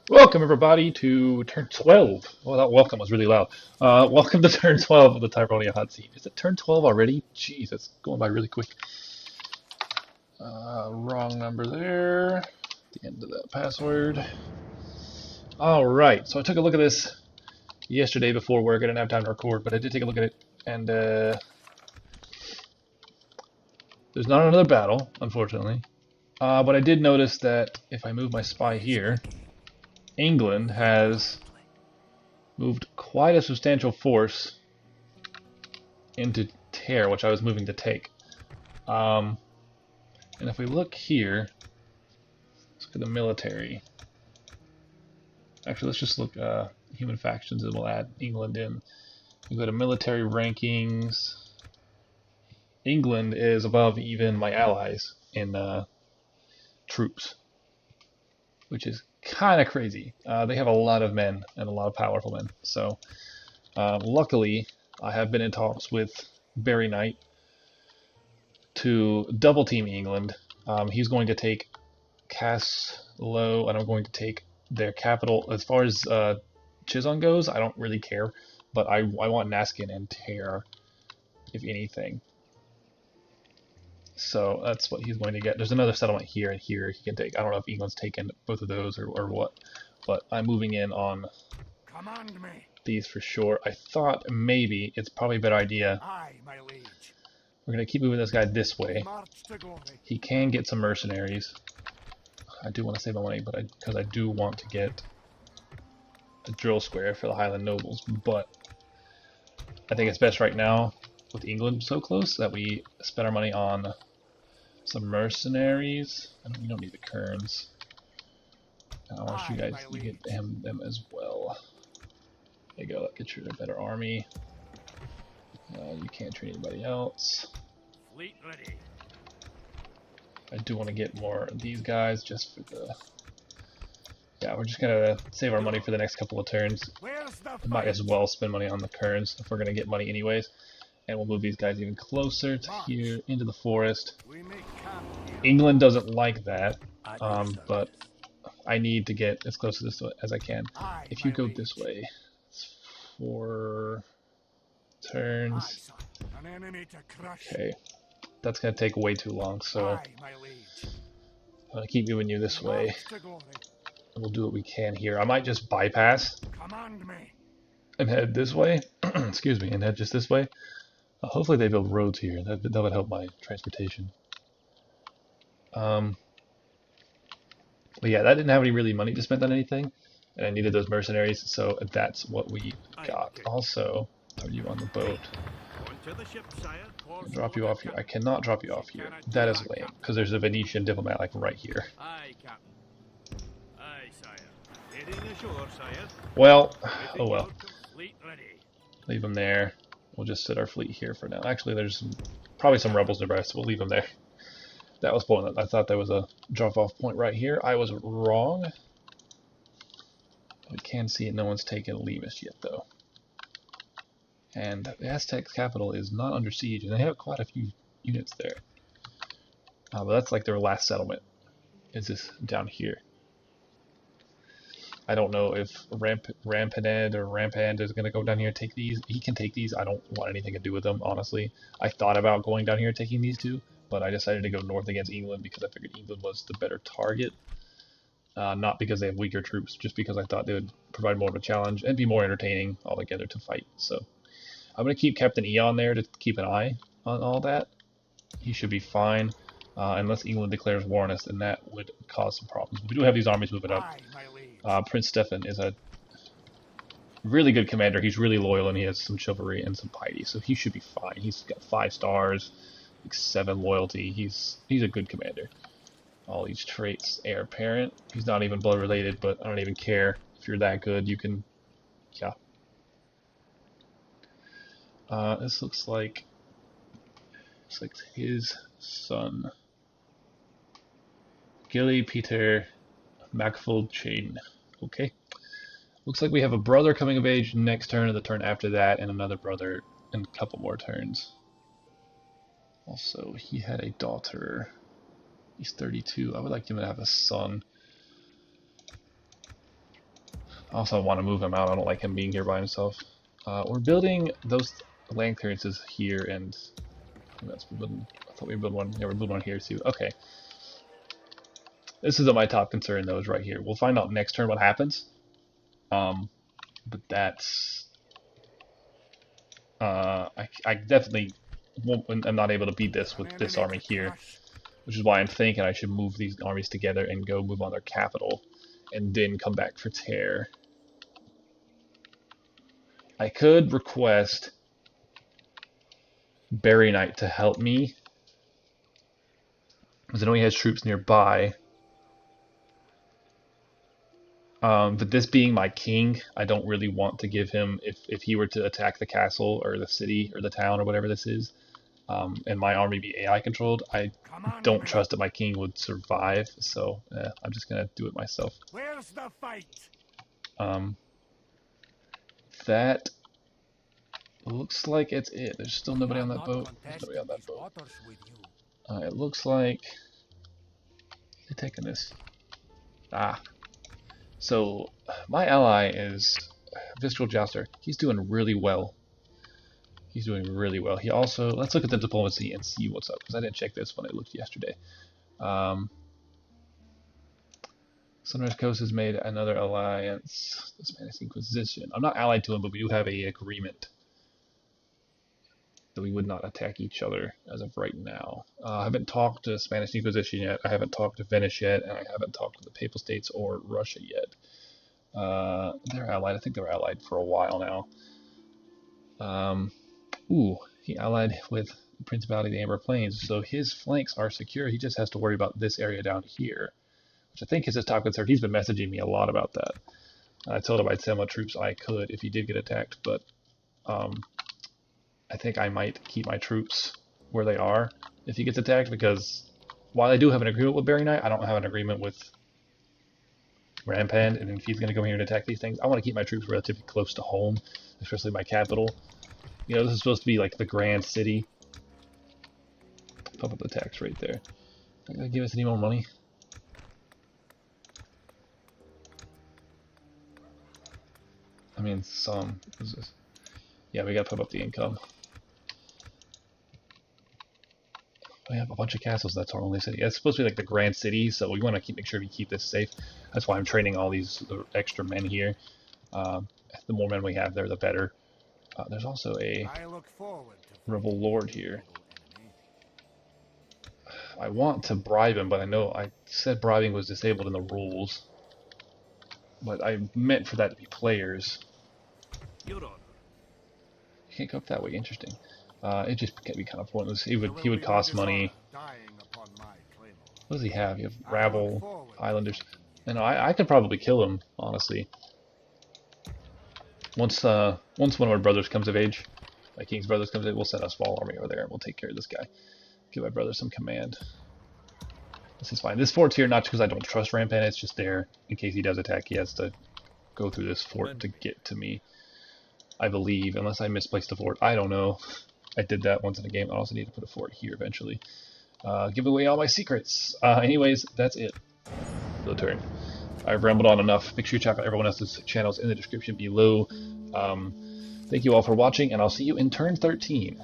Welcome everybody to turn 12. Well, that welcome was really loud. Welcome to turn 12 of the Tyronia Hotseat. Is it turn 12 already? Jeez, it's going by really quick. Wrong number there. The end of that password. Alright, so I took a look at this yesterday before work. I didn't have time to record, but I did take a look at it. And there's not another battle, unfortunately. But I did notice that if I move my spy here, England has moved quite a substantial force into Tear, which I was moving to take. And if we look here, let's look at the military. Actually, let's just look human factions, and we'll add England in. We go to military rankings. England is above even my allies in troops, which is kind of crazy. They have a lot of men and a lot of powerful men. So, luckily, I have been in talks with Barry Knight to double team England. He's going to take Caslow, and I'm going to take their capital. As far as Chizon goes, I don't really care, but I want Naskin and Tear, if anything. So that's what he's going to get. There's another settlement here and here he can take. I don't know if England's taken both of those or what, but I'm moving in on these for sure. I thought maybe it's probably a better idea. We're going to keep moving this guy this way. He can get some mercenaries. I do want to save my money, but because I do want to get a drill square for the Highland nobles, but I think it's best right now with England so close that we spend our money on some mercenaries. And we don't need the kerns. I want you guys to get them as well. There you go, that gets you a better army. You can't train anybody else. Fleet ready. I do want to get more of these guys just for the... Yeah, we're just gonna save our money for the next couple of turns. Might as well spend money on the kerns if we're gonna get money anyways. And we'll move these guys even closer to here, into the forest. England doesn't like that, but I need to get as close to this as I can. If you go this way, it's 4 turns. Okay, that's going to take way too long, so I'm going to keep moving you this way. And we'll do what we can here. I might just bypass and head this way. Excuse me, and head just this way. Hopefully they build roads here. That would help my transportation. But yeah, that didn't have any really money to spend on anything, and I needed those mercenaries, so that's what we got. Also, are you on the boat? I'll drop you off here. I cannot drop you off here. That is lame, because there's a Venetian diplomat like right here. Well, oh well. Leave them there. We'll just set our fleet here for now. Actually, there's probably some rebels nearby, so we'll leave them there. That was pointless. I thought there was a drop-off point right here. I was wrong. We can see it. No one's taken Limes yet, though. And the Aztecs capital is not under siege, and they have quite a few units there. But that's like their last settlement. Is this down here? I don't know if Rampand is going to go down here and take these. He can take these. I don't want anything to do with them, honestly. I thought about going down here and taking these two, but I decided to go north against England because I figured England was the better target. Not because they have weaker troops, just because I thought they would provide more of a challenge and be more entertaining altogether to fight. So I'm going to keep Captain Eon there to keep an eye on all that. He should be fine, unless England declares war on us, and that would cause some problems. But we do have these armies moving up. Prince Stefan is a really good commander. He's really loyal, and he has some chivalry and some piety, so he should be fine. He's got 5 stars, like 7 loyalty. He's a good commander. All these traits, heir apparent. He's not even blood related, but I don't even care. If you're that good, you can, yeah. This looks like his son, Gilly Peter Macfold Chain. Okay. Looks like we have a brother coming of age next turn, and the turn after that, and another brother in a couple more turns. Also, he had a daughter. He's 32. I would like him to have a son. Also, I want to move him out. I don't like him being here by himself. We're building those land clearances here, and I thought we built one. Yeah, we're building one here too. Okay. This isn't my top concern, though, is right here. We'll find out next turn what happens. But that's... I definitely am not able to beat this with this army here, which is why I'm thinking I should move these armies together and go move on their capital, and then come back for tear. I could request Barry Knight to help me, because I know he has troops nearby. But this being my king, I don't really want to give him, if he were to attack the castle or the city or the town or whatever this is, and my army be AI controlled, I don't trust that my king would survive, so I'm just going to do it myself. Where's the fight? That looks like it's it. There's still nobody on that boat. There's nobody on that boat. It looks like they're taking this. So my ally is Visceral Jouster. He's doing really well. He's doing really well. He also, let's look at the diplomacy and see what's up, because I didn't check this when I looked yesterday. Sunrise Coast has made another alliance. The Spanish Inquisition. I'm not allied to him, but we do have an agreement that we would not attack each other as of right now. I haven't talked to Spanish Inquisition yet. I haven't talked to Venice yet, and I haven't talked to the Papal States or Russia yet. They're allied. I think they were allied for a while now. He allied with the Principality of the Amber Plains, so his flanks are secure. He just has to worry about this area down here, which I think is his top concern. He's been messaging me a lot about that. I told him I'd send what troops I could if he did get attacked, but I think I might keep my troops where they are if he gets attacked, because while I do have an agreement with Barry Knight, I don't have an agreement with Rampand, and if he's going to come here and attack these things, I want to keep my troops relatively close to home, especially my capital. You know, this is supposed to be like the grand city. Pump up the tax rate there. Not going to give us any more money. I mean, some. What is this? Yeah, we got to pump up the income. We have a bunch of castles. That's our only city. It's supposed to be like the grand city, so we want to make sure we keep this safe. That's why I'm training all these extra men here. The more men we have there, the better. There's also a rebel lord here. I want to bribe him, but I know I said bribing was disabled in the rules. But I meant for that to be players. You can't go up that way. Interesting. It just can be kind of pointless. He would cost money. What does he have? You have rabble, islanders. And I could probably kill him, honestly. Once one of our brothers comes of age, my king's brothers comes of age, we'll send a small army over there and we'll take care of this guy. Give my brother some command. This is fine. This fort's here not because I don't trust Rampant, it's just there in case he does attack. He has to go through this fort to get to me, I believe, unless I misplaced the fort. I don't know. I did that once in a game. I also need to put a fort here eventually. Give away all my secrets. Anyways, that's it for the turn. I've rambled on enough. Make sure you check out everyone else's channels in the description below. Thank you all for watching, and I'll see you in turn 13.